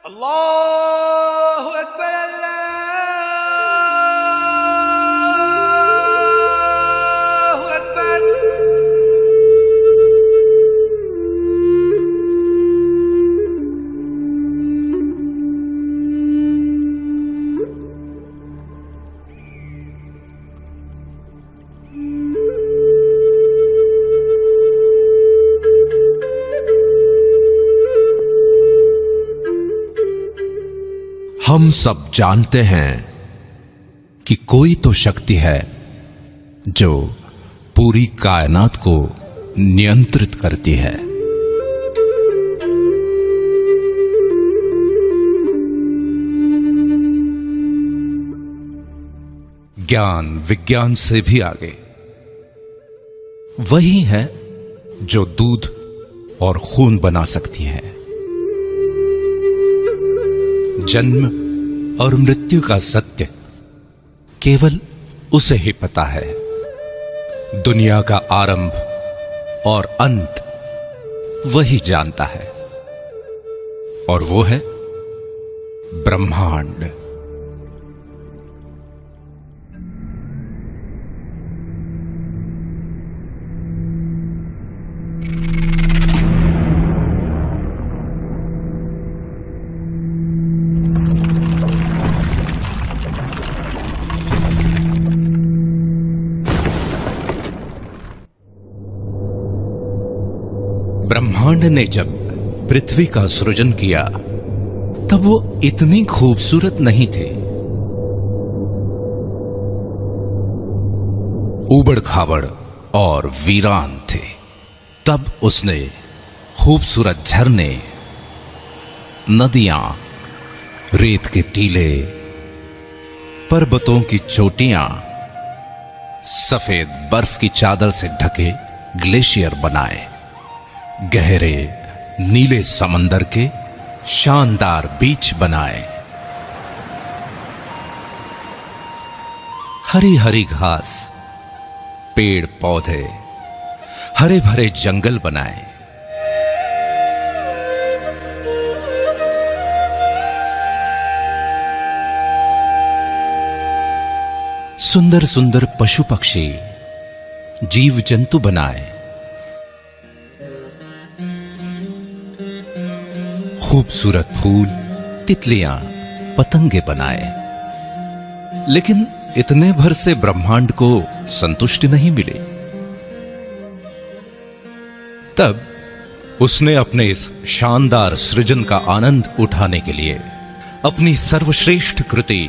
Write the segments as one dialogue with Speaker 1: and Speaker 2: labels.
Speaker 1: अल्लाहु अकबर अल्लाहु अकबर।
Speaker 2: हम सब जानते हैं कि कोई तो शक्ति है जो पूरी कायनात को नियंत्रित करती है। ज्ञान विज्ञान से भी आगे वही है जो दूध और खून बना सकती है। जन्म और मृत्यु का सत्य केवल उसे ही पता है। दुनिया का आरंभ और अंत वही जानता है, और वो है ब्रह्मांड। ब्रह्मांड ने जब पृथ्वी का सृजन किया तब वो इतनी खूबसूरत नहीं थी। उबड़ खाबड़ और वीरान थे। तब उसने खूबसूरत झरने, नदियां, रेत के टीले, पर्वतों की चोटियां, सफेद बर्फ की चादर से ढके ग्लेशियर बनाए, गहरे नीले समंदर के शानदार बीच बनाए, हरी हरी घास, पेड़ पौधे, हरे भरे जंगल बनाए। सुंदर सुंदर पशु पक्षी, जीव जंतु बनाए। खूबसूरत फूल, तितलियां, पतंगे बनाए। लेकिन इतने भर से ब्रह्मांड को संतुष्टि नहीं मिली। तब उसने अपने इस शानदार सृजन का आनंद उठाने के लिए अपनी सर्वश्रेष्ठ कृति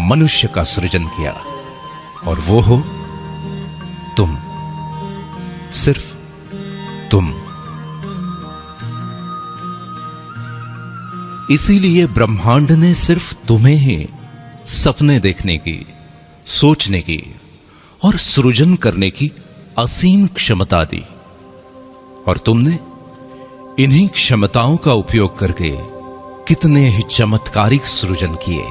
Speaker 2: मनुष्य का सृजन किया, और वो हो तुम, सिर्फ तुम। इसीलिए ब्रह्मांड ने सिर्फ तुम्हें ही सपने देखने की, सोचने की और सृजन करने की असीम क्षमता दी, और तुमने इन्हीं क्षमताओं का उपयोग करके कितने ही चमत्कारिक सृजन किए।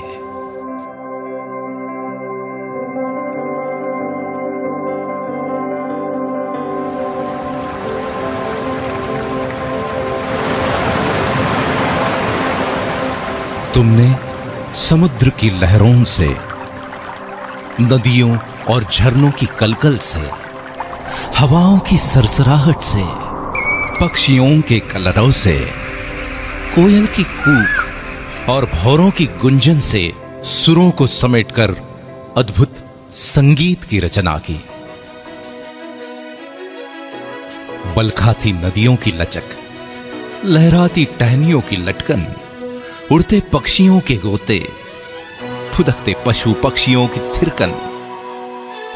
Speaker 2: तुमने समुद्र की लहरों से, नदियों और झरनों की कलकल से, हवाओं की सरसराहट से, पक्षियों के कलरव से, कोयल की कूक और भौरों की गुंजन से सुरों को समेटकर अद्भुत संगीत की रचना की। बलखाती नदियों की लचक, लहराती टहनियों की लटकन, उड़ते पक्षियों के गोते, फुदकते पशु पक्षियों की थिरकन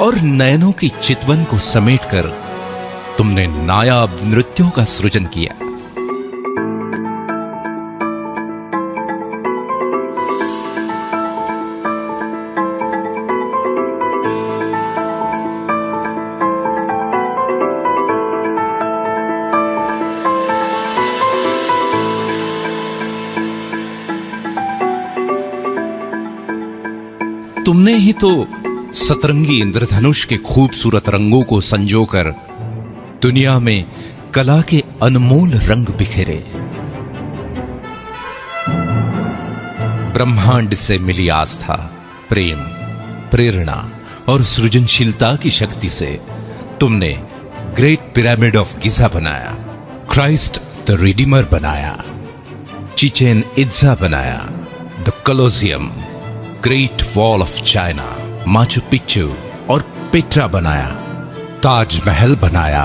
Speaker 2: और नयनों की चितवन को समेटकर तुमने नायाब नृत्यों का सृजन किया। तुमने ही तो सतरंगी इंद्रधनुष के खूबसूरत रंगों को संजोकर दुनिया में कला के अनमोल रंग बिखेरे। ब्रह्मांड से मिली आस्था, प्रेम, प्रेरणा और सृजनशीलता की शक्ति से तुमने ग्रेट पिरामिड ऑफ गिजा बनाया, क्राइस्ट द रिडीमर बनाया, चिचेन इत्जा बनाया, the Colosseum, great wall of China, Machu Picchu और पेट्रा बनाया, ताजमहल बनाया।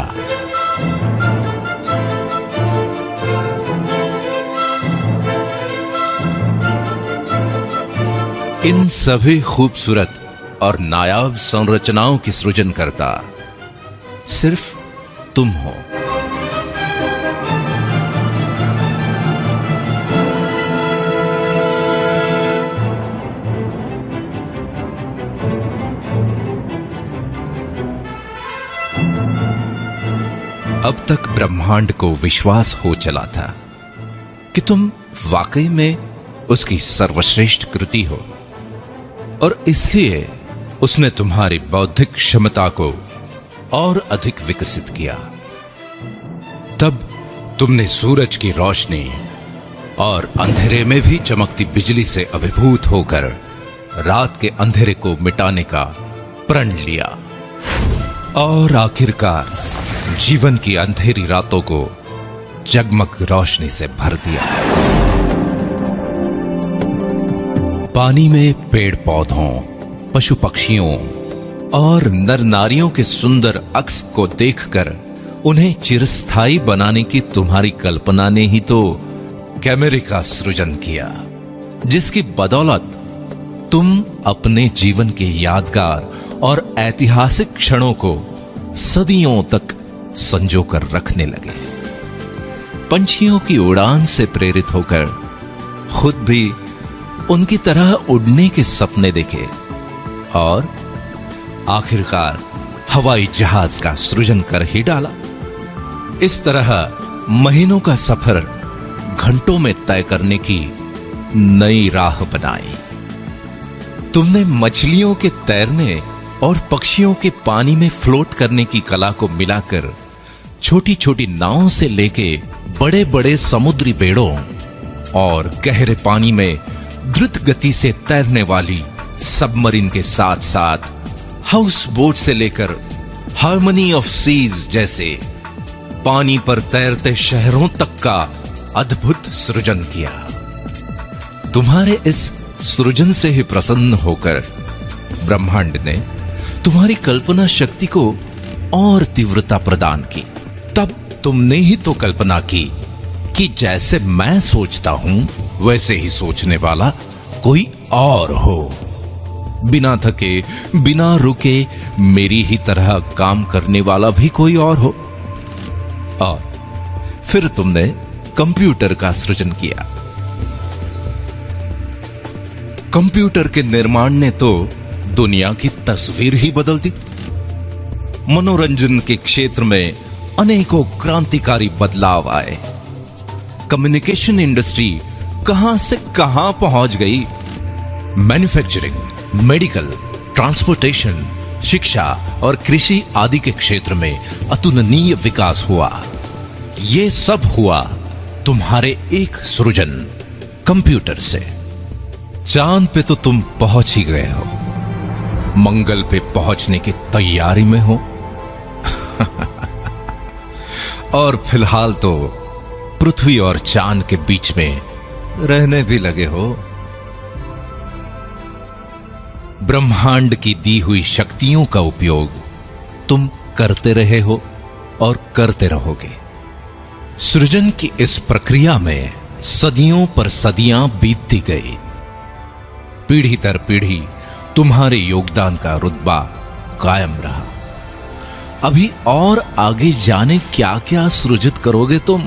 Speaker 2: इन सभी खूबसूरत और नायाब संरचनाओं की सृजन करता सिर्फ तुम हो। अब तक ब्रह्मांड को विश्वास हो चला था कि तुम वाकई में उसकी सर्वश्रेष्ठ कृति हो, और इसलिए उसने तुम्हारी बौद्धिक क्षमता को और अधिक विकसित किया। तब तुमने सूरज की रोशनी और अंधेरे में भी चमकती बिजली से अभिभूत होकर रात के अंधेरे को मिटाने का प्रण लिया, और आखिरकार जीवन की अंधेरी रातों को जगमग रोशनी से भर दिया। पानी में पेड़ पौधों, पशु पक्षियों और नर नारियों के सुंदर अक्स को देखकर उन्हें चिरस्थायी बनाने की तुम्हारी कल्पना ने ही तो कैमरे का सृजन किया, जिसकी बदौलत तुम अपने जीवन के यादगार और ऐतिहासिक क्षणों को सदियों तक संजो कर रखने लगे। पंछियों की उड़ान से प्रेरित होकर खुद भी उनकी तरह उड़ने के सपने देखे, और आखिरकार हवाई जहाज का सृजन कर ही डाला। इस तरह महीनों का सफर घंटों में तय करने की नई राह बनाई। तुमने मछलियों के तैरने और पक्षियों के पानी में फ्लोट करने की कला को मिलाकर छोटी छोटी नावों से लेके बड़े बड़े समुद्री बेड़ों और गहरे पानी में द्रुत गति से तैरने वाली सबमरीन के साथ साथ हाउस बोट से लेकर हार्मनी ऑफ सीज जैसे पानी पर तैरते शहरों तक का अद्भुत सृजन किया। तुम्हारे इस सृजन से ही प्रसन्न होकर ब्रह्मांड ने तुम्हारी कल्पना शक्ति को और तीव्रता प्रदान की। तब तुमने ही तो कल्पना की कि जैसे मैं सोचता हूं वैसे ही सोचने वाला कोई और हो, बिना थके बिना रुके मेरी ही तरह काम करने वाला भी कोई और हो। और फिर तुमने कंप्यूटर का सृजन किया। कंप्यूटर के निर्माण ने तो दुनिया की तस्वीर ही बदल दी। मनोरंजन के क्षेत्र में अनेकों क्रांतिकारी बदलाव आए। कम्युनिकेशन इंडस्ट्री कहां से कहां पहुंच गई। मैन्युफैक्चरिंग, मेडिकल, ट्रांसपोर्टेशन, शिक्षा और कृषि आदि के क्षेत्र में अतुलनीय विकास हुआ। यह सब हुआ तुम्हारे एक सृजन कंप्यूटर से। चांद पे तो तुम पहुंच ही गए हो, मंगल पे पहुंचने की तैयारी में हो और फिलहाल तो पृथ्वी और चांद के बीच में रहने भी लगे हो। ब्रह्मांड की दी हुई शक्तियों का उपयोग तुम करते रहे हो और करते रहोगे। सृजन की इस प्रक्रिया में सदियों पर सदियां बीतती गई। पीढ़ी दर पीढ़ी तुम्हारे योगदान का रुतबा कायम रहा। अभी और आगे जाने क्या क्या सृजित करोगे तुम।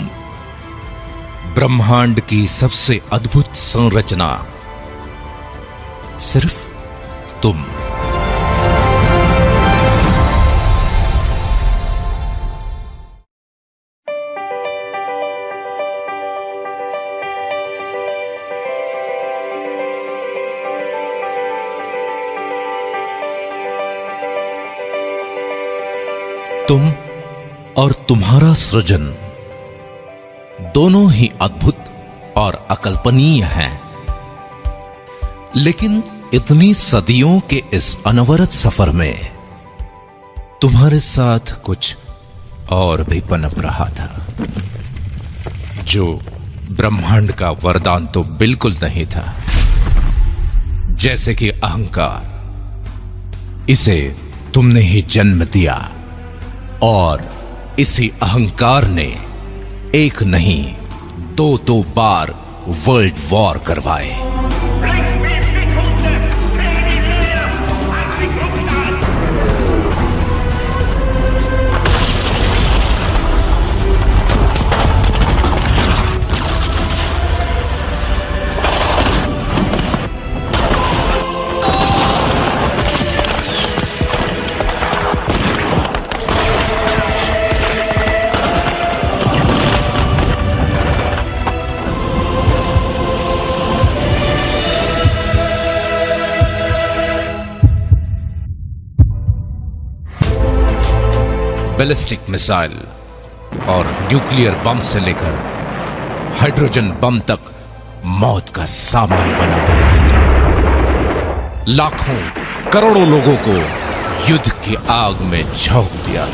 Speaker 2: ब्रह्मांड की सबसे अद्भुत संरचना सिर्फ तुम। तुम और तुम्हारा सृजन दोनों ही अद्भुत और अकल्पनीय हैं। लेकिन इतनी सदियों के इस अनवरत सफर में तुम्हारे साथ कुछ और भी पनप रहा था, जो ब्रह्मांड का वरदान तो बिल्कुल नहीं था। जैसे कि अहंकार, इसे तुमने ही जन्म दिया और इसी अहंकार ने एक नहीं दो बार वर्ल्ड वॉर करवाए। बैलिस्टिक मिसाइल और न्यूक्लियर बम से लेकर हाइड्रोजन बम तक मौत का सामान बनाने लगे। लाखों करोड़ों लोगों को युद्ध की आग में झोंक दिया।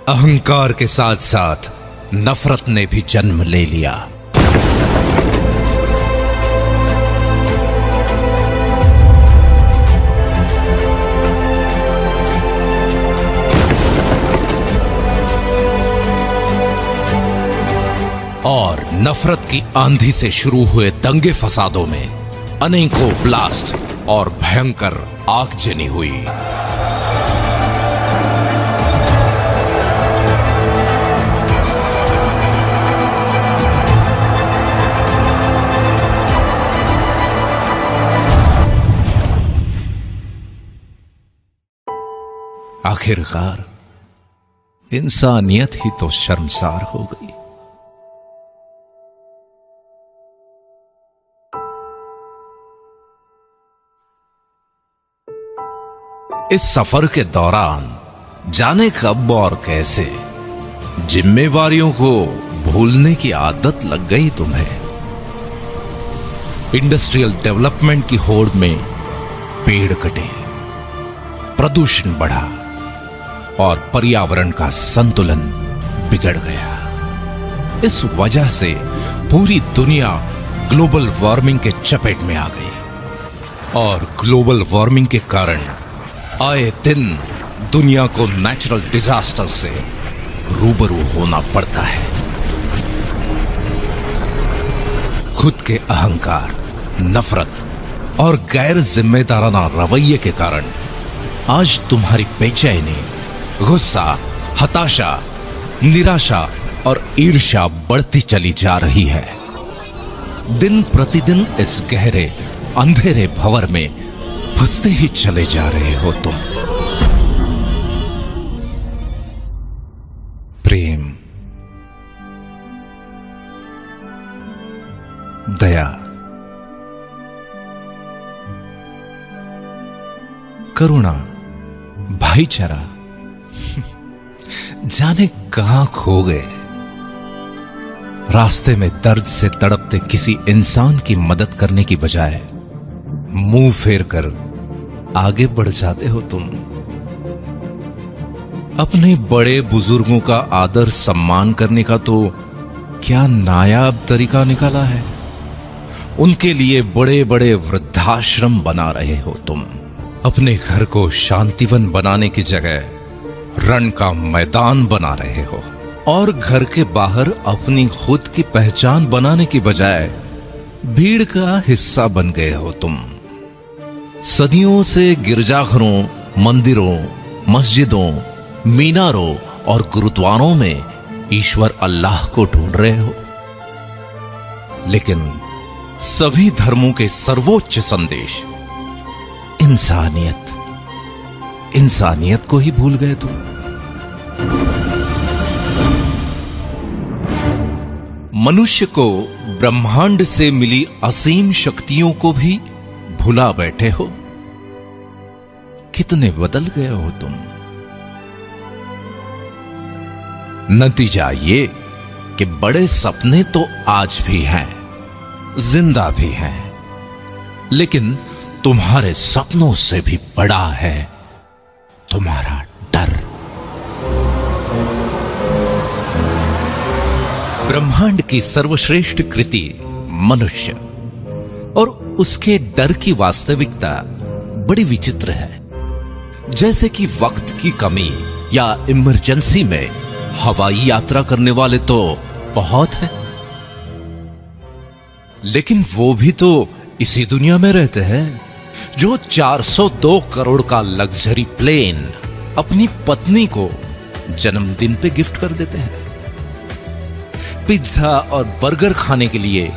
Speaker 2: अहंकार के साथ साथ नफरत ने भी जन्म ले लिया। और नफरत की आंधी से शुरू हुए दंगे फसादों में अनेकों ब्लास्ट और भयंकर आगजनी हुई। आखिरकार इंसानियत ही तो शर्मसार हो गई। इस सफर के दौरान जाने कब और कैसे जिम्मेवारियों को भूलने की आदत लग गई तुम्हें। इंडस्ट्रियल डेवलपमेंट की होड़ में पेड़ कटे, प्रदूषण बढ़ा और पर्यावरण का संतुलन बिगड़ गया। इस वजह से पूरी दुनिया ग्लोबल वार्मिंग के चपेट में आ गई और ग्लोबल वार्मिंग के कारण आए दिन दुनिया को नेचुरल डिजास्टर से रूबरू होना पड़ता है। खुद के अहंकार, नफरत और गैर जिम्मेदाराना रवैये के कारण आज तुम्हारी बेचैनी, गुस्सा, हताशा, निराशा और ईर्ष्या बढ़ती चली जा रही है। दिन प्रतिदिन इस गहरे अंधेरे भंवर में फंसते ही चले जा रहे हो तुम। प्रेम, दया, करुणा, भाईचारा जाने कहां खो गए। रास्ते में दर्द से तड़पते किसी इंसान की मदद करने की बजाय मुंह फेर कर आगे बढ़ जाते हो तुम। अपने बड़े बुजुर्गों का आदर सम्मान करने का तो क्या नायाब तरीका निकाला है। उनके लिए बड़े बड़े वृद्धाश्रम बना रहे हो तुम। अपने घर को शांतिवन बनाने की जगह रण का मैदान बना रहे हो और घर के बाहर अपनी खुद की पहचान बनाने की बजाय भीड़ का हिस्सा बन गए हो तुम। सदियों से गिरजाघरों, मंदिरों, मस्जिदों, मीनारों और गुरुद्वारों में ईश्वर अल्लाह को ढूंढ रहे हो, लेकिन सभी धर्मों के सर्वोच्च संदेश इंसानियत, इंसानियत को ही भूल गए तुम। मनुष्य को ब्रह्मांड से मिली असीम शक्तियों को भी भुला बैठे हो। कितने बदल गए हो तुम। नतीजा ये कि बड़े सपने तो आज भी हैं, जिंदा भी हैं, लेकिन तुम्हारे सपनों से भी बड़ा है तुम्हारा डर। ब्रह्मांड की सर्वश्रेष्ठ कृति मनुष्य और उसके डर की वास्तविकता बड़ी विचित्र है। जैसे कि वक्त की कमी या इमरजेंसी में हवाई यात्रा करने वाले तो बहुत हैं, लेकिन वो भी तो इसी दुनिया में रहते हैं जो 402 करोड़ का लग्जरी प्लेन अपनी पत्नी को जन्मदिन पे गिफ्ट कर देते हैं। पिज्जा और बर्गर खाने के लिए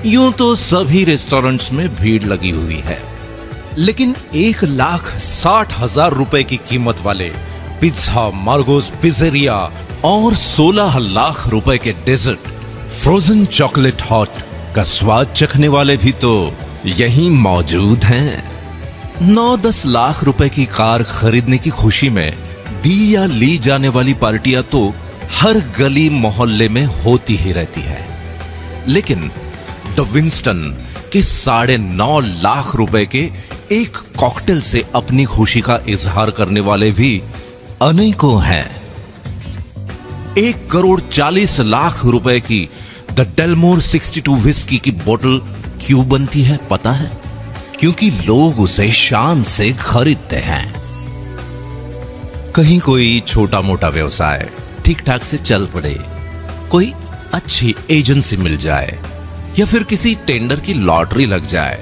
Speaker 2: यूं तो सभी रेस्टोरेंट्स में भीड़ लगी हुई है, लेकिन 1,60,000 रुपए की कीमत वाले पिज्जा, मार्गोस पिज़्ज़ेरिया और 16 लाख रुपए के डेजर्ट फ्रोजन चॉकलेट हॉट का स्वाद चखने वाले भी तो यहीं मौजूद हैं। 9-10 लाख रुपए की कार खरीदने की खुशी में दी या ली जाने वाली पार्टियां तो हर गली मोहल्ले में होती ही रहती है, लेकिन द विंस्टन के 9.5 लाख रुपए के एक कॉकटेल से अपनी खुशी का इजहार करने वाले भी अनेकों हैं। 1,40,00,000 रुपए की द डेलमोर 62 विस्की की बोतल क्यों बनती है पता है? क्योंकि लोग उसे शान से खरीदते हैं। कहीं कोई छोटा मोटा व्यवसाय ठीक ठाक से चल पड़े, कोई अच्छी एजेंसी मिल जाए या फिर किसी टेंडर की लॉटरी लग जाए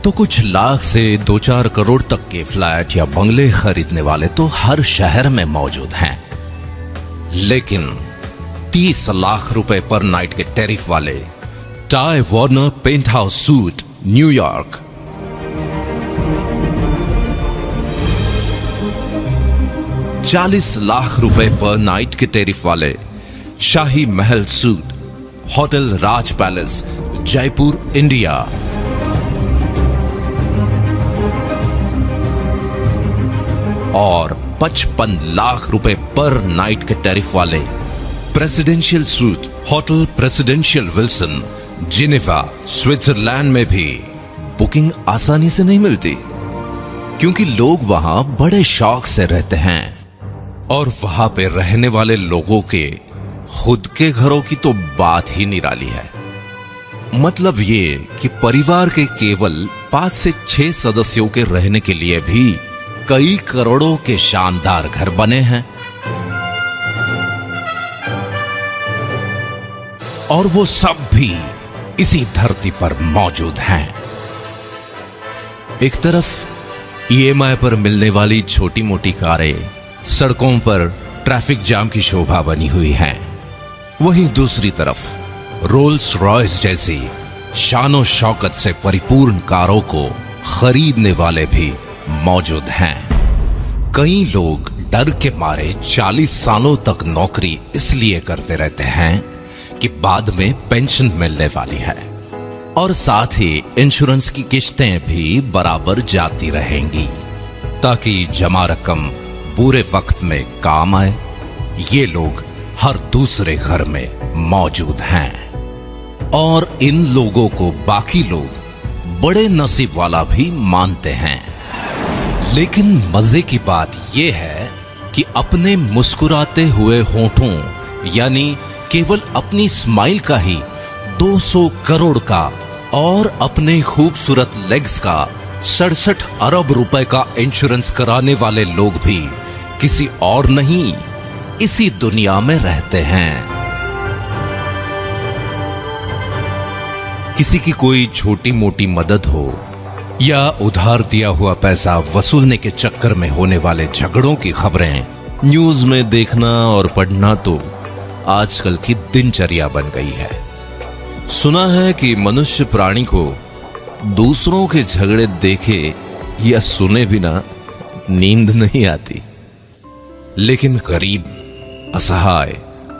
Speaker 2: तो कुछ लाख से 2-4 करोड़ तक के फ्लैट या बंगले खरीदने वाले तो हर शहर में मौजूद हैं। लेकिन 30 लाख रुपए पर नाइट के टैरिफ वाले Ty Warner penthouse suite New York, 40 lakh रुपए पर नाइट के टैरिफ वाले Shahi Mahal suite hotel Raj palace Jaipur India, और 55 लाख रुपए पर नाइट के टैरिफ वाले presidential suite hotel presidential Wilson Geneva Switzerland में भी बुकिंग आसानी से नहीं मिलती, क्योंकि लोग वहां बड़े शौक से रहते हैं और वहां पे रहने वाले लोगों के खुद के घरों की तो बात ही निराली है। मतलब ये कि परिवार के केवल 5 से 6 सदस्यों के रहने के लिए भी कई करोड़ों के शानदार घर बने हैं, और वो सब भी इसी धरती पर मौजूद हैं। एक तरफ ईएमआई पर मिलने वाली छोटी मोटी कारें सड़कों पर ट्रैफिक जाम की शोभा बनी हुई हैं, वहीं दूसरी तरफ रोल्स रॉयस जैसी शानो शौकत से परिपूर्ण कारों को खरीदने वाले भी मौजूद हैं। कई लोग डर के मारे 40 सालों तक नौकरी इसलिए करते रहते हैं कि बाद में पेंशन मिलने वाली है, और साथ ही इंश्योरेंस की किश्तें भी बराबर जाती रहेंगी ताकि जमा रकम बुरे वक्त में काम आए। ये लोग हर दूसरे घर में मौजूद हैं, और इन लोगों को बाकी लोग बड़े नसीब वाला भी मानते हैं। लेकिन मजे की बात यह है कि अपने मुस्कुराते हुए होठों यानी केवल अपनी स्माइल का ही 200 करोड़ का और अपने खूबसूरत लेग्स का 67 अरब रुपए का इंश्योरेंस कराने वाले लोग भी किसी और नहीं, इसी दुनिया में रहते हैं। किसी की कोई छोटी मोटी मदद हो या उधार दिया हुआ पैसा वसूलने के चक्कर में होने वाले झगड़ों की खबरें न्यूज में देखना और पढ़ना तो आजकल की दिनचर्या बन गई है। सुना है कि मनुष्य प्राणी को दूसरों के झगड़े देखे या सुने बिना नींद नहीं आती, लेकिन गरीब, असहाय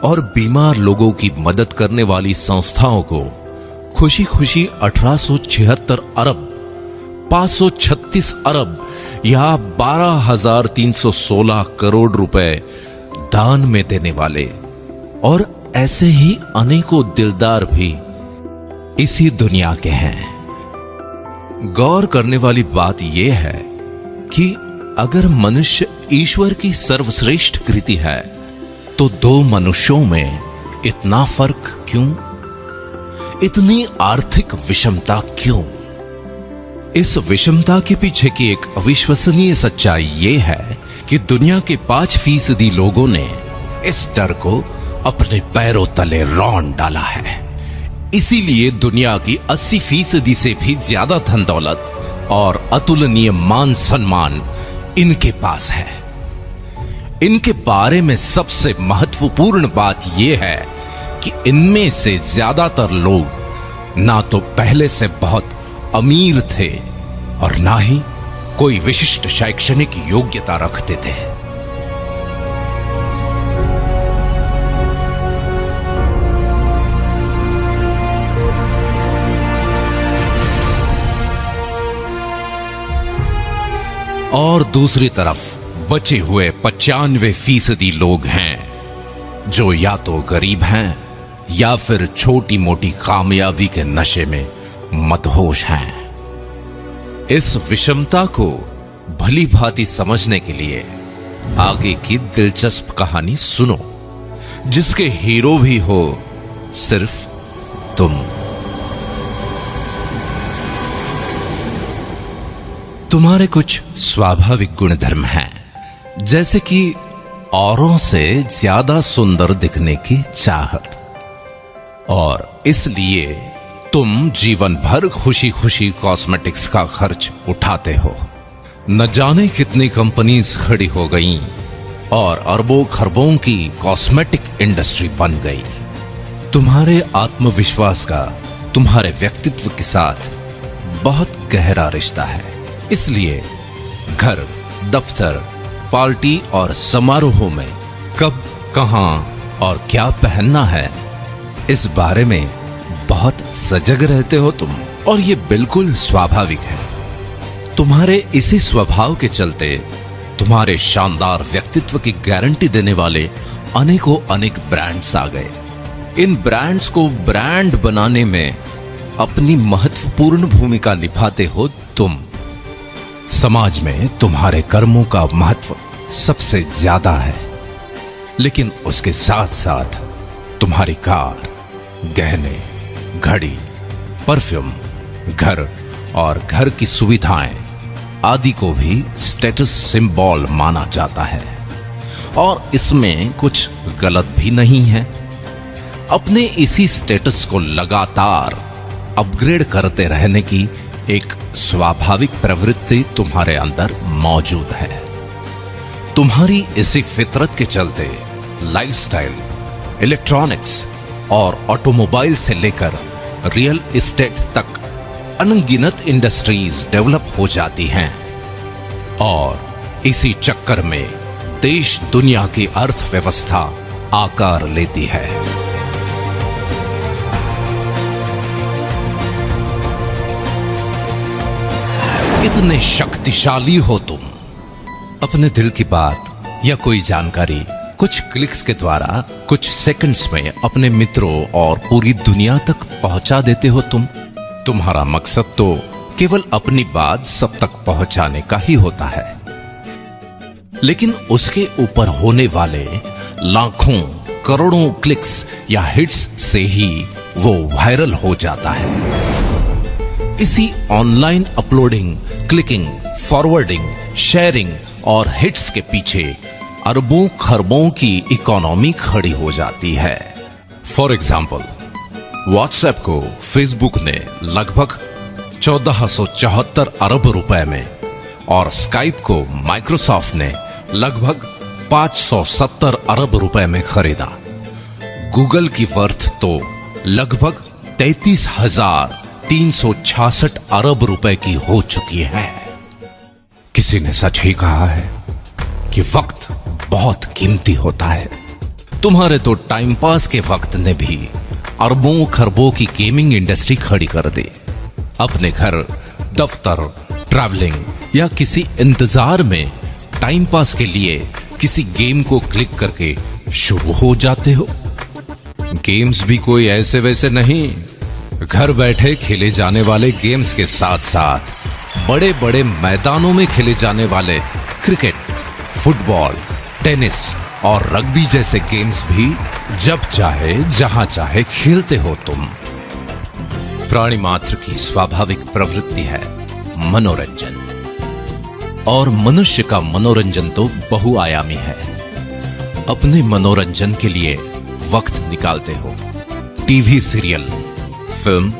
Speaker 2: और बीमार लोगों की मदद करने वाली संस्थाओं को खुशी खुशी 1876 अरब 536 अरब या 12,316 करोड़ रुपए दान में देने वाले और ऐसे ही अनेकों दिलदार भी इसी दुनिया के हैं। गौर करने वाली बात यह है कि अगर मनुष्य ईश्वर की सर्वश्रेष्ठ कृति है तो दो मनुष्यों में इतना फर्क क्यों? इतनी आर्थिक विषमता क्यों? इस विषमता के पीछे की एक अविश्वसनीय सच्चाई यह है कि दुनिया के 5% लोगों ने इस डर को अपने पैरों तले रौंद डाला है। इसीलिए दुनिया की 80% से भी ज्यादा धन दौलत और अतुलनीय मान सम्मान इनके पास है। इनके बारे में सबसे महत्वपूर्ण बात यह है कि इनमें से ज्यादातर लोग ना तो पहले से बहुत अमीर थे और ना ही कोई विशिष्ट शैक्षणिक योग्यता रखते थे। और दूसरी तरफ बचे हुए 95% लोग हैं जो या तो गरीब हैं या फिर छोटी मोटी कामयाबी के नशे में मदहोश हैं। इस विषमता को भली भांति समझने के लिए आगे की दिलचस्प कहानी सुनो, जिसके हीरो भी हो सिर्फ तुम। तुम्हारे कुछ स्वाभाविक गुणधर्म हैं, जैसे कि औरों से ज्यादा सुंदर दिखने की चाहत, और इसलिए तुम जीवन भर खुशी खुशी कॉस्मेटिक्स का खर्च उठाते हो। न जाने कितनी कंपनीज खड़ी हो गईं और अरबों खरबों की कॉस्मेटिक इंडस्ट्री बन गई। तुम्हारे आत्मविश्वास का तुम्हारे व्यक्तित्व के साथ बहुत गहरा रिश्ता है। इसलिए घर, दफ्तर, पार्टी और समारोहों में कब, कहां और क्या पहनना है, इस बारे में बहुत सजग रहते हो तुम, और ये बिल्कुल स्वाभाविक है। तुम्हारे इसी स्वभाव के चलते तुम्हारे शानदार व्यक्तित्व की गारंटी देने वाले अनेकों अनेक ब्रांड्स आ गए। इन ब्रांड्स को ब्रांड बनाने में अपनी महत्वपूर्ण भूमिका निभाते हो तुम। समाज में तुम्हारे कर्मों का महत्व सबसे ज्यादा है, लेकिन उसके साथ साथ तुम्हारी कार, गहने, घड़ी, परफ्यूम, घर और घर की सुविधाएं आदि को भी स्टेटस सिंबल माना जाता है, और इसमें कुछ गलत भी नहीं है। अपने इसी स्टेटस को लगातार अपग्रेड करते रहने की एक स्वाभाविक प्रवृत्ति तुम्हारे अंदर मौजूद है। तुम्हारी इसी फितरत के चलते लाइफस्टाइल, इलेक्ट्रॉनिक्स और ऑटोमोबाइल से लेकर रियल एस्टेट तक अनगिनत इंडस्ट्रीज डेवलप हो जाती हैं, और इसी चक्कर में देश दुनिया की अर्थव्यवस्था आकार लेती है। इतने शक्तिशाली हो तुम। अपने दिल की बात या कोई जानकारी कुछ क्लिक्स के द्वारा कुछ सेकंड्स में अपने मित्रों और पूरी दुनिया तक पहुंचा देते हो तुम। तुम्हारा मकसद तो केवल अपनी बात सब तक पहुंचाने का ही होता है, लेकिन उसके ऊपर होने वाले लाखों करोड़ों क्लिक्स या हिट्स से ही वो वायरल हो जाता है। इसी online uploading, clicking, forwarding, sharing और हिट्स के पीछे अरबों खरबों की इकोनॉमी खड़ी हो जाती है। फॉर एग्जाम्पल, व्हाट्सएप को फेसबुक ने लगभग 1474 अरब रुपए में, और स्काइप को माइक्रोसॉफ्ट ने लगभग 570 अरब रुपए में खरीदा। गूगल की वर्थ तो लगभग 33,366 अरब रुपए की हो चुकी है। किसी ने सच ही कहा है कि वक्त बहुत कीमती होता है। तुम्हारे तो टाइम पास के वक्त ने भी अरबों खरबों की गेमिंग इंडस्ट्री खड़ी कर दी। अपने घर, दफ्तर, ट्रैवलिंग या किसी इंतजार में टाइम पास के लिए किसी गेम को क्लिक करके शुरू हो जाते हो। गेम्स भी कोई ऐसे वैसे नहीं, घर बैठे खेले जाने वाले गेम्स के साथ साथ बड़े बड़े मैदानों में खेले जाने वाले क्रिकेट, फुटबॉल, टेनिस और रग्बी जैसे गेम्स भी जब चाहे जहां चाहे खेलते हो तुम। प्राणी मात्र की स्वाभाविक प्रवृत्ति है मनोरंजन, और मनुष्य का मनोरंजन तो बहुआयामी है। अपने मनोरंजन के लिए वक्त निकालते हो टीवी सीरियल, फिल्म,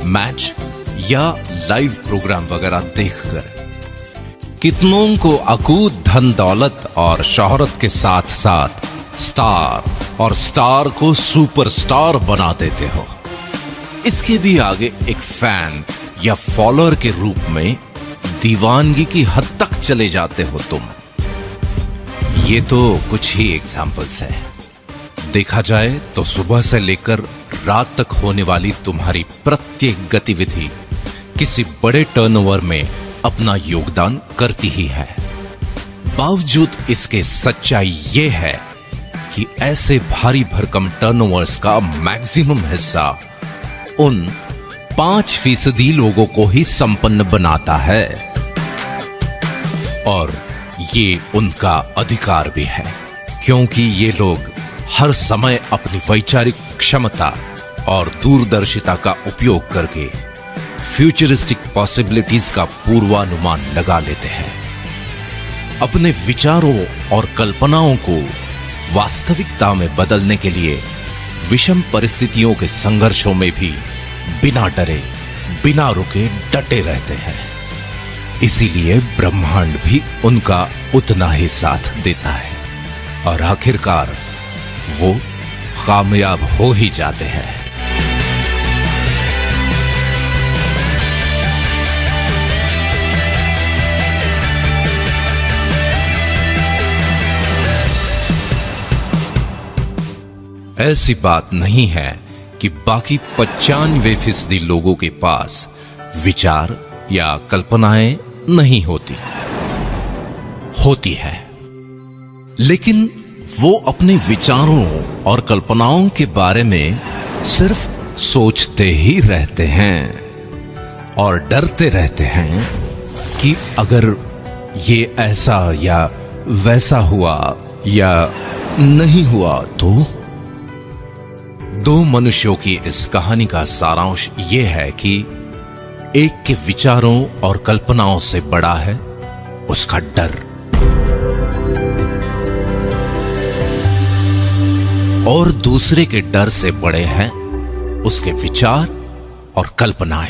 Speaker 2: मैच या लाइव प्रोग्राम वगैरह देखकर। कितनों को अकूत धन दौलत और शोहरत के साथ साथ स्टार, और स्टार को सुपरस्टार बना देते हो। इसके भी आगे एक फैन या फॉलोअर के रूप में दीवानगी की हद तक चले जाते हो तुम। ये तो कुछ ही एग्जाम्पल्स है। देखा जाए तो सुबह से लेकर रात तक होने वाली तुम्हारी प्रत्येक गतिविधि किसी बड़े टर्नओवर में अपना योगदान करती ही है। बावजूद इसके सच्चाई ये है कि ऐसे भारी भरकम टर्नओवर्स का मैक्सिमम हिस्सा उन 5% लोगों को ही संपन्न बनाता है, और ये उनका अधिकार भी है, क्योंकि ये लोग हर समय अपनी वैचारिक क्षमता और दूरदर्शिता का उपयोग करके फ्यूचरिस्टिक पॉसिबिलिटीज का पूर्वानुमान लगा लेते हैं। अपने विचारों और कल्पनाओं को वास्तविकता में बदलने के लिए विषम परिस्थितियों के संघर्षों में भी बिना डरे, बिना रुके डटे रहते हैं। इसीलिए ब्रह्मांड भी उनका उतना ही साथ देता है, और आखिरकार वो कामयाब हो ही जाते हैं। ऐसी बात नहीं है कि बाकी 95% लोगों के पास विचार या कल्पनाएं नहीं होती है, लेकिन वो अपने विचारों और कल्पनाओं के बारे में सिर्फ सोचते ही रहते हैं और डरते रहते हैं कि अगर ये ऐसा या वैसा हुआ या नहीं हुआ तो। दो मनुष्यों की इस कहानी का सारांश ये है कि एक के विचारों और कल्पनाओं से बड़ा है उसका डर, और दूसरे के डर से बड़े हैं उसके विचार और कल्पनाएं।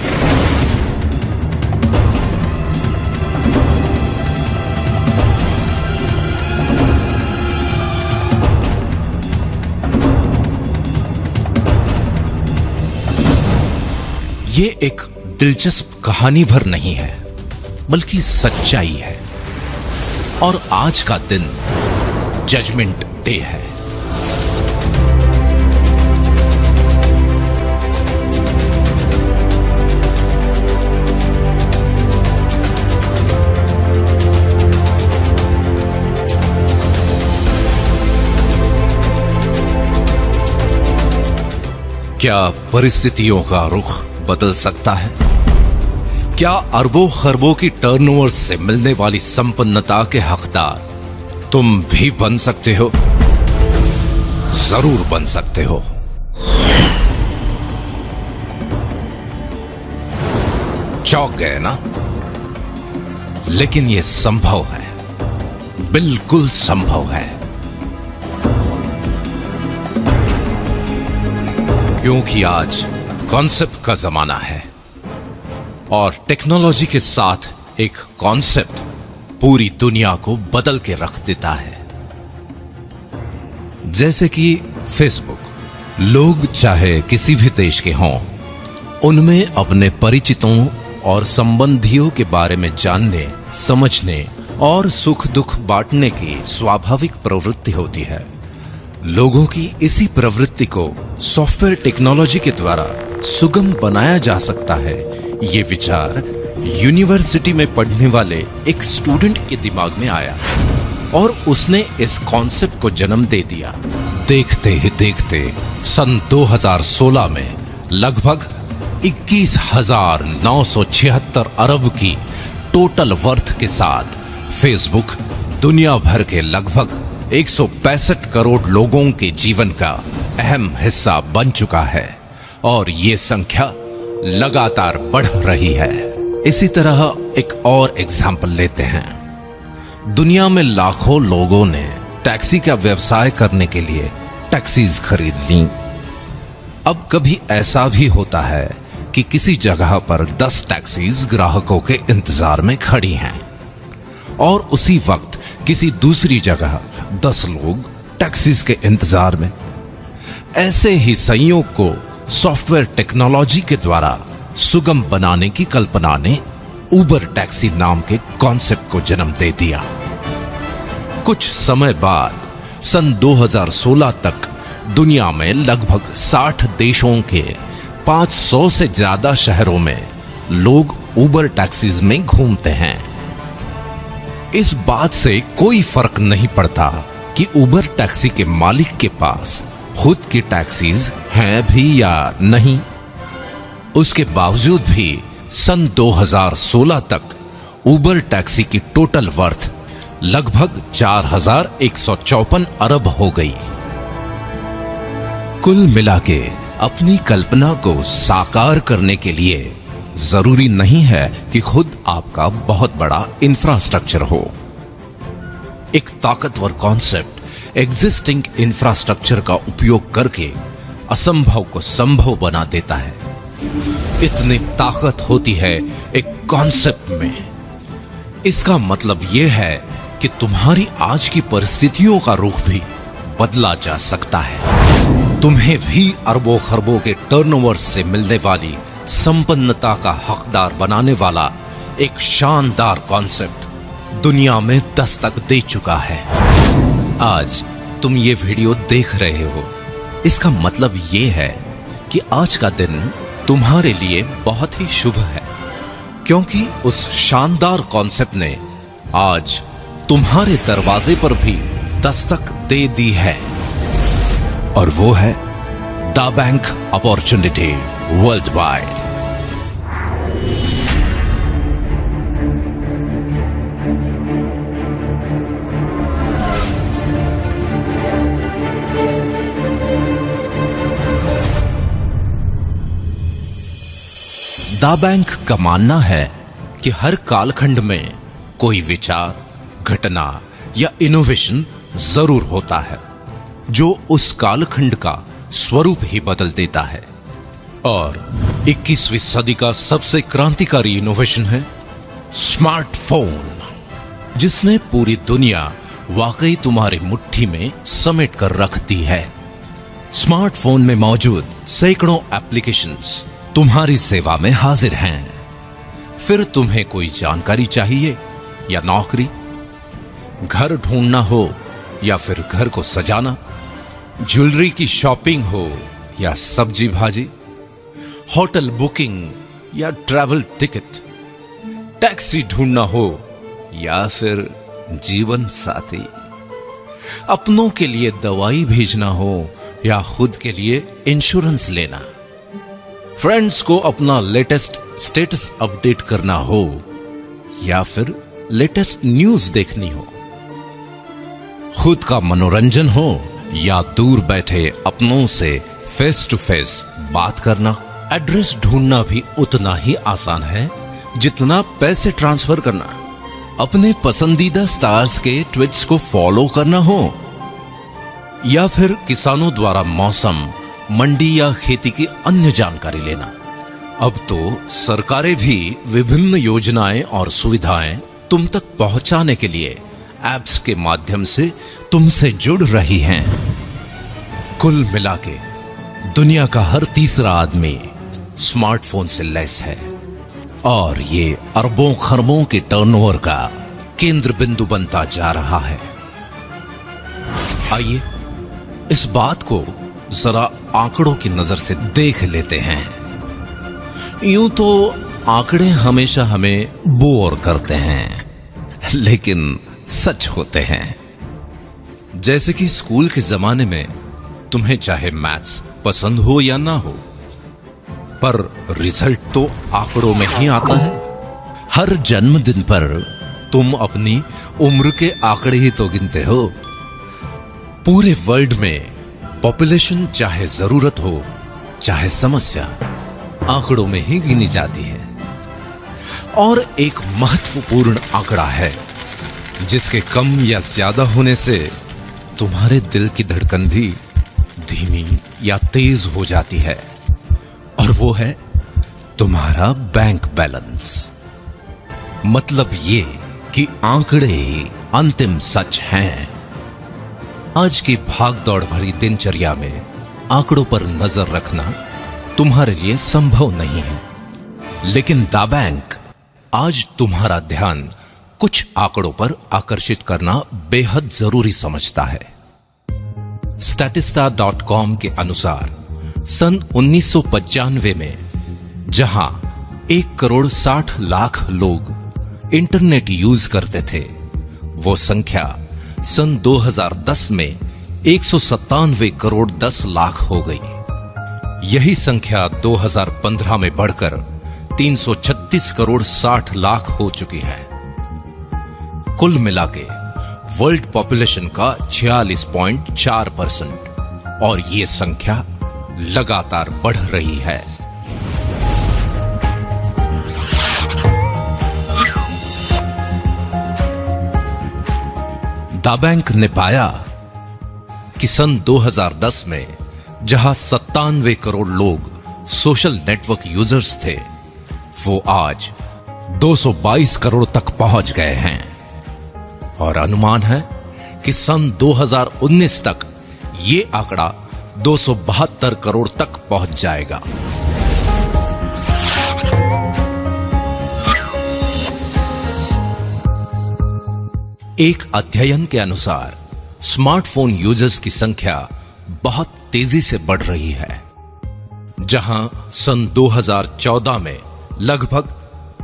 Speaker 2: ये एक दिलचस्प कहानी भर नहीं है, बल्कि सच्चाई है। और आज का दिन जजमेंट डे है। क्या परिस्थितियों का रुख बदल सकता है? क्या अरबों खरबों की टर्नओवर्स से मिलने वाली संपन्नता के हकदार तुम भी बन सकते हो? जरूर बन सकते हो। चौंक गए ना? लेकिन यह संभव है, बिल्कुल संभव है, क्योंकि आज कॉन्सेप्ट का जमाना है, और टेक्नोलॉजी के साथ एक कॉन्सेप्ट पूरी दुनिया को बदल के रख देता है। जैसे कि फेसबुक। लोग चाहे किसी भी देश के हों, उनमें अपने परिचितों और संबंधियों के बारे में जानने, समझने और सुख दुख बांटने की स्वाभाविक प्रवृत्ति होती है। लोगों की इसी प्रवृत्ति को सॉफ्टवेयर टेक्नोलॉजी के द्वारा सुगम बनाया जा सकता है, ये विचार यूनिवर्सिटी में पढ़ने वाले एक स्टूडेंट के दिमाग में आया और उसने इस कॉन्सेप्ट को जन्म दे दिया। देखते ही देखते सन 2016 में लगभग 21,976 अरब की टोटल वर्थ के साथ फेसबुक दुनिया भर के लगभग 165 करोड़ लोगों के जीवन का अहम हिस्सा बन चुका है और ये संख्या लगातार बढ़ रही है। इसी तरह एक और एग्जाम्पल लेते हैं। दुनिया में लाखों लोगों ने टैक्सी का व्यवसाय करने के लिए टैक्सीज खरीद ली। अब कभी ऐसा भी होता है कि किसी जगह पर 10 टैक्सीज ग्राहकों के इंतजार में खड़ी हैं और उसी वक्त किसी दूसरी जगह 10 लोग टैक्सीज के इंतजार में। ऐसे ही संयोग को सॉफ्टवेयर टेक्नोलॉजी के द्वारा सुगम बनाने की कल्पना ने उबर टैक्सी नाम के कॉन्सेप्ट को जन्म दे दिया। कुछ समय बाद सन 2016 तक दुनिया में लगभग 60 देशों के 500 से ज्यादा शहरों में लोग उबर टैक्सीज में घूमते हैं। इस बात से कोई फर्क नहीं पड़ता कि उबर टैक्सी के मालिक के पास खुद की टैक्सीज हैं भी या नहीं। उसके बावजूद भी सन 2016 तक उबर टैक्सी की टोटल वर्थ लगभग 4,154 अरब हो गई। कुल मिलाके अपनी कल्पना को साकार करने के लिए जरूरी नहीं है कि खुद आपका बहुत बड़ा इंफ्रास्ट्रक्चर हो। एक ताकतवर कॉन्सेप्ट एग्जिस्टिंग इंफ्रास्ट्रक्चर का उपयोग करके असंभव को संभव बना देता है। इतनी ताकत होती है एक कॉन्सेप्ट में। इसका मतलब यह है कि तुम्हारी आज की परिस्थितियों का रुख भी बदला जा सकता है। तुम्हें भी अरबों खरबों के टर्नओवर से मिलने वाली संपन्नता का हकदार बनाने वाला एक शानदार कॉन्सेप्ट दुनिया में दस्तक दे चुका है। आज तुम ये वीडियो देख रहे हो, इसका मतलब ये है कि आज का दिन तुम्हारे लिए बहुत ही शुभ है, क्योंकि उस शानदार कॉन्सेप्ट ने आज तुम्हारे दरवाजे पर भी दस्तक दे दी है और वो है दा बैंक अपॉर्चुनिटी वर्ल्ड वाइड। दा बैंक का मानना है कि हर कालखंड में कोई विचार, घटना या इनोवेशन जरूर होता है जो उस कालखंड का स्वरूप ही बदल देता है। और 21वीं सदी का सबसे क्रांतिकारी इनोवेशन है स्मार्टफोन, जिसने पूरी दुनिया वाकई तुम्हारी मुट्ठी में समेट कर रख दी है। स्मार्टफोन में मौजूद सैकड़ों एप्लीकेशंस तुम्हारी सेवा में हाजिर हैं। फिर तुम्हें कोई जानकारी चाहिए या नौकरी, घर ढूंढना हो या फिर घर को सजाना, ज्वेलरी की शॉपिंग हो या सब्जी भाजी, होटल बुकिंग या ट्रैवल टिकट, टैक्सी ढूंढना हो या फिर जीवन साथी, अपनों के लिए दवाई भेजना हो या खुद के लिए इंश्योरेंस लेना, फ्रेंड्स को अपना लेटेस्ट स्टेटस अपडेट करना हो या फिर लेटेस्ट न्यूज देखनी हो, खुद का मनोरंजन हो या दूर बैठे अपनों से फेस टू फेस बात करना, एड्रेस ढूंढना भी उतना ही आसान है जितना पैसे ट्रांसफर करना, अपने पसंदीदा स्टार्स के ट्वीट्स को फॉलो करना हो या फिर किसानों द्वारा मौसम, मंडी या खेती की अन्य जानकारी लेना। अब तो सरकारें भी विभिन्न योजनाएं और सुविधाएं तुम तक पहुंचाने के लिए ऐप्स के माध्यम से तुमसे जुड़ रही हैं। कुल मिलाके दुनिया का हर तीसरा आदमी स्मार्टफोन से लैस है और ये अरबों खरबों के टर्नओवर का केंद्र बिंदु बनता जा रहा है। आइए इस बात को जरा आंकड़ों की नजर से देख लेते हैं। यूं तो आंकड़े हमेशा हमें बोर करते हैं, लेकिन सच होते हैं। जैसे कि स्कूल के जमाने में तुम्हें चाहे मैथ्स पसंद हो या ना हो, पर रिजल्ट तो आंकड़ों में ही आता है। हर जन्मदिन पर तुम अपनी उम्र के आंकड़े ही तो गिनते हो। पूरे वर्ल्ड में पॉपुलेशन चाहे जरूरत हो चाहे समस्या, आंकड़ों में ही गिनी जाती है। और एक महत्वपूर्ण आंकड़ा है जिसके कम या ज्यादा होने से तुम्हारे दिल की धड़कन भी धीमी या तेज हो जाती है, और वो है तुम्हारा बैंक बैलेंस। मतलब ये कि आंकड़े ही अंतिम सच हैं। आज की भागदौड़ भरी दिनचर्या में आंकड़ों पर नजर रखना तुम्हारे लिए संभव नहीं है, लेकिन द बैंक आज तुम्हारा ध्यान कुछ आंकड़ों पर आकर्षित करना बेहद जरूरी समझता है। statista.com के अनुसार सन 1995 में जहां 1,60,00,000 लोग इंटरनेट यूज करते थे, वो संख्या सन 2010 में 197,10,00,000 हो गई। यही संख्या 2015 में बढ़कर 336,60,00,000 हो चुकी है। कुल मिलाके वर्ल्ड पॉपुलेशन का 46.4%, और ये संख्या लगातार बढ़ रही है। द बैंक ने पाया कि सन 2010 में जहां 97 करोड़ लोग सोशल नेटवर्क यूजर्स थे, वो आज 222 करोड़ तक पहुंच गए हैं, और अनुमान है कि सन 2019 तक ये आंकड़ा 272 करोड़ तक पहुंच जाएगा। एक अध्ययन के अनुसार स्मार्टफोन यूजर्स की संख्या बहुत तेजी से बढ़ रही है। जहां सन 2014 में लगभग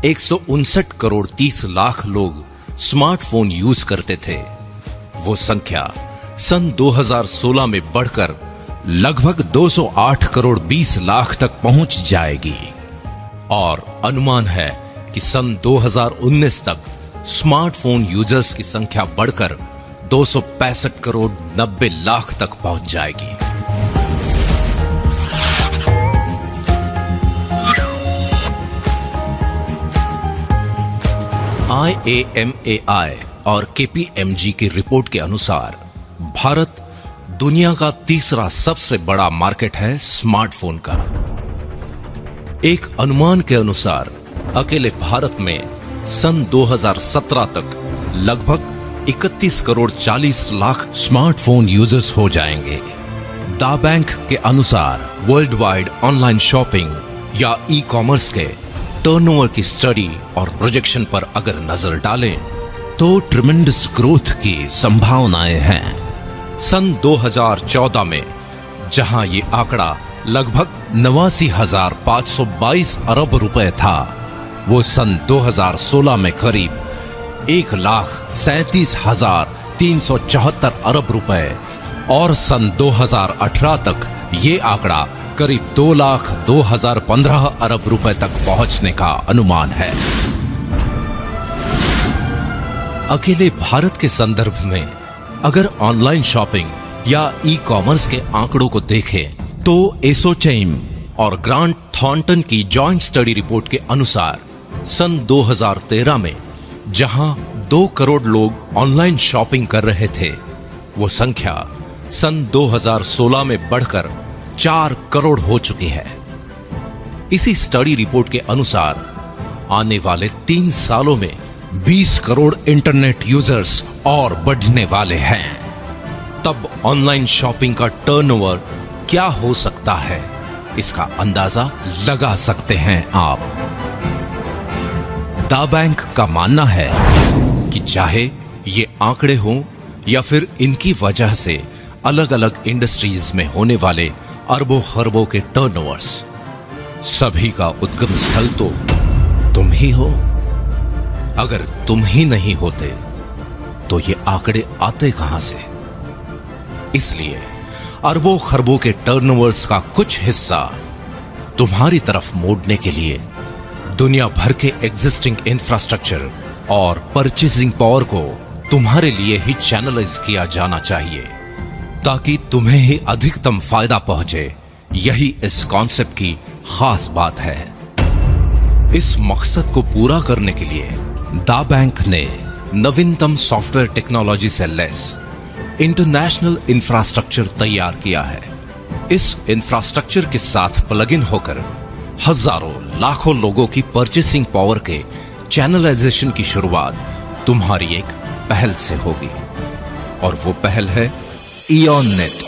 Speaker 2: 159 करोड़ 30 लाख लोग स्मार्टफोन यूज करते थे, वो संख्या सन 2016 में बढ़कर लगभग 208 करोड़ 20 लाख तक पहुंच जाएगी, और अनुमान है कि सन 2019 तक स्मार्टफोन यूजर्स की संख्या बढ़कर 265 करोड़ 90 लाख तक पहुंच जाएगी। IAMAI और KPMG की रिपोर्ट के अनुसार भारत दुनिया का तीसरा सबसे बड़ा मार्केट है स्मार्टफोन का। एक अनुमान के अनुसार अकेले भारत में सन 2017 तक लगभग 31 करोड़ 40 लाख स्मार्टफोन यूजर्स हो जाएंगे। द बैंक के अनुसार वर्ल्ड वाइड ऑनलाइन शॉपिंग या ई कॉमर्स के टर्नओवर की स्टडी और प्रोजेक्शन पर अगर नजर डालें तो ट्रिमेंडस ग्रोथ की संभावनाएं हैं। सन 2014 में जहां ये आंकड़ा लगभग 89,522 अरब रुपए था, वो सन 2016 में करीब 1,37,374 अरब रुपए, और सन 2018 तक ये आंकड़ा करीब 2,02,015 अरब रुपए तक पहुंचने का अनुमान है। अकेले भारत के संदर्भ में अगर ऑनलाइन शॉपिंग या ई कॉमर्स के आंकड़ों को देखें तो एसोचैम और ग्रांट थॉर्नटन की जॉइंट स्टडी रिपोर्ट के अनुसार सन 2013 में जहां 2 करोड़ लोग ऑनलाइन शॉपिंग कर रहे थे, वो संख्या सन 2016 में बढ़कर 4 करोड़ हो चुकी है। इसी स्टडी रिपोर्ट के अनुसार आने वाले 3 सालों में 20 करोड़ इंटरनेट यूजर्स और बढ़ने वाले हैं। तब ऑनलाइन शॉपिंग का टर्नओवर क्या हो सकता है, इसका अंदाजा लगा सकते हैं आप। द बैंक का मानना है कि चाहे ये आंकड़े हों या फिर इनकी वजह से अलग अलग इंडस्ट्रीज में होने वाले अरबों खरबों के टर्नओवर्स, सभी का उद्गम स्थल तो तुम ही हो। अगर तुम ही नहीं होते तो ये आंकड़े आते कहां से? इसलिए अरबों खरबों के टर्नओवर्स का कुछ हिस्सा तुम्हारी तरफ मोड़ने के लिए दुनिया भर के एग्जिस्टिंग इंफ्रास्ट्रक्चर और परचेजिंग पावर को तुम्हारे लिए ही चैनलाइज किया जाना चाहिए, ताकि तुम्हें ही अधिकतम फायदा पहुंचे। यही इस कॉन्सेप्ट की खास बात है। इस मकसद को पूरा करने के लिए दा बैंक ने नवीनतम सॉफ्टवेयर टेक्नोलॉजी से लेस इंटरनेशनल इंफ्रास्ट्रक्चर तैयार किया है। इस इंफ्रास्ट्रक्चर के साथ प्लग इन होकर हजारों लाखों लोगों की परचेसिंग पावर के चैनलाइजेशन की शुरुआत तुम्हारी एक पहल से होगी, और वो पहल है इयॉन नेट।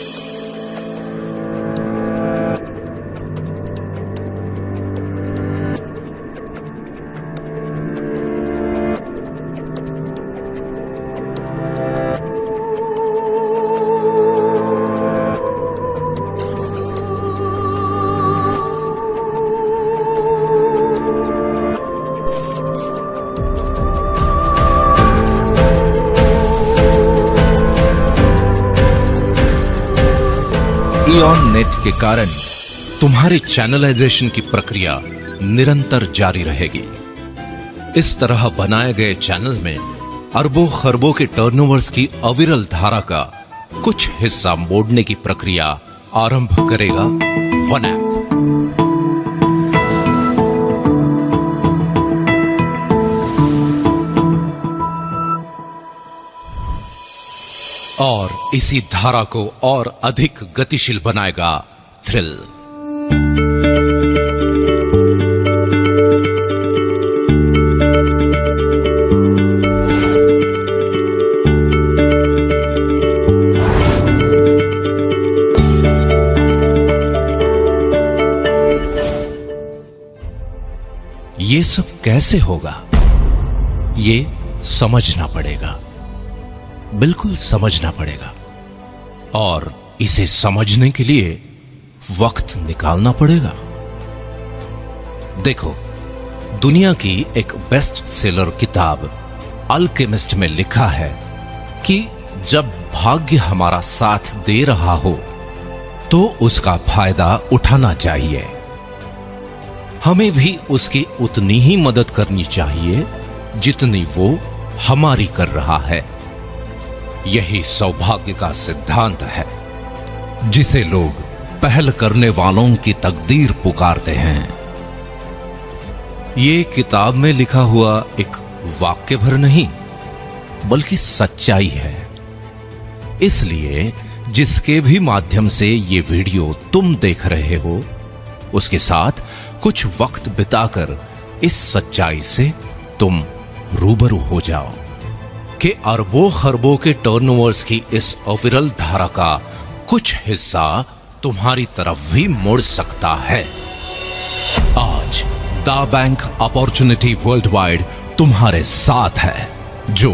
Speaker 2: इयॉन नेट के कारण तुम्हारे चैनलाइजेशन की प्रक्रिया निरंतर जारी रहेगी। इस तरह बनाए गए चैनल में अरबों खरबों के टर्नओवर्स की अविरल धारा का कुछ हिस्सा मोड़ने की प्रक्रिया आरंभ करेगा वन ऐप। और इसी धारा को और अधिक गतिशील बनाएगा थ्रिल। ये सब कैसे होगा, ये समझना पड़ेगा, बिल्कुल समझना पड़ेगा। और इसे समझने के लिए वक्त निकालना पड़ेगा। देखो, दुनिया की एक बेस्ट सेलर किताब अल्केमिस्ट में लिखा है कि जब भाग्य हमारा साथ दे रहा हो तो उसका फायदा उठाना चाहिए। हमें भी उसकी उतनी ही मदद करनी चाहिए जितनी वो हमारी कर रहा है। यही सौभाग्य का सिद्धांत है, जिसे लोग पहल करने वालों की तकदीर पुकारते हैं। ये किताब में लिखा हुआ एक वाक्य भर नहीं, बल्कि सच्चाई है। इसलिए जिसके भी माध्यम से ये वीडियो तुम देख रहे हो, उसके साथ कुछ वक्त बिताकर इस सच्चाई से तुम रूबरू हो जाओ कि अरबों खरबों के टर्नओवर्स की इस अविरल धारा का कुछ हिस्सा तुम्हारी तरफ भी मुड़ सकता है। आज दा बैंक अपॉर्चुनिटी वर्ल्ड वाइड तुम्हारे साथ है, जो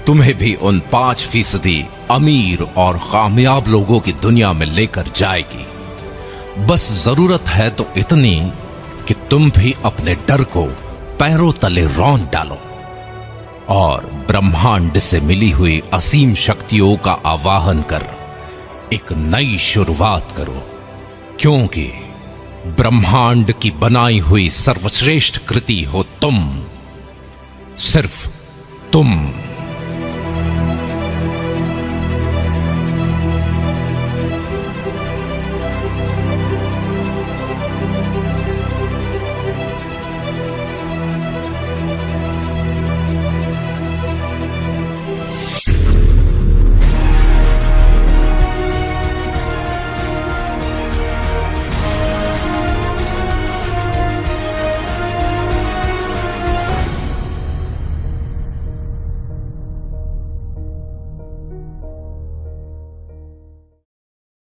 Speaker 2: तुम्हें भी उन 5% अमीर और कामयाब लोगों की दुनिया में लेकर जाएगी। बस जरूरत है तो इतनी कि तुम भी अपने डर को पैरों तले रौंद डालो और ब्रह्मांड से मिली हुई असीम शक्तियों का आवाहन कर एक नई शुरुआत करो, क्योंकि ब्रह्मांड की बनाई हुई सर्वश्रेष्ठ कृति हो तुम, सिर्फ तुम।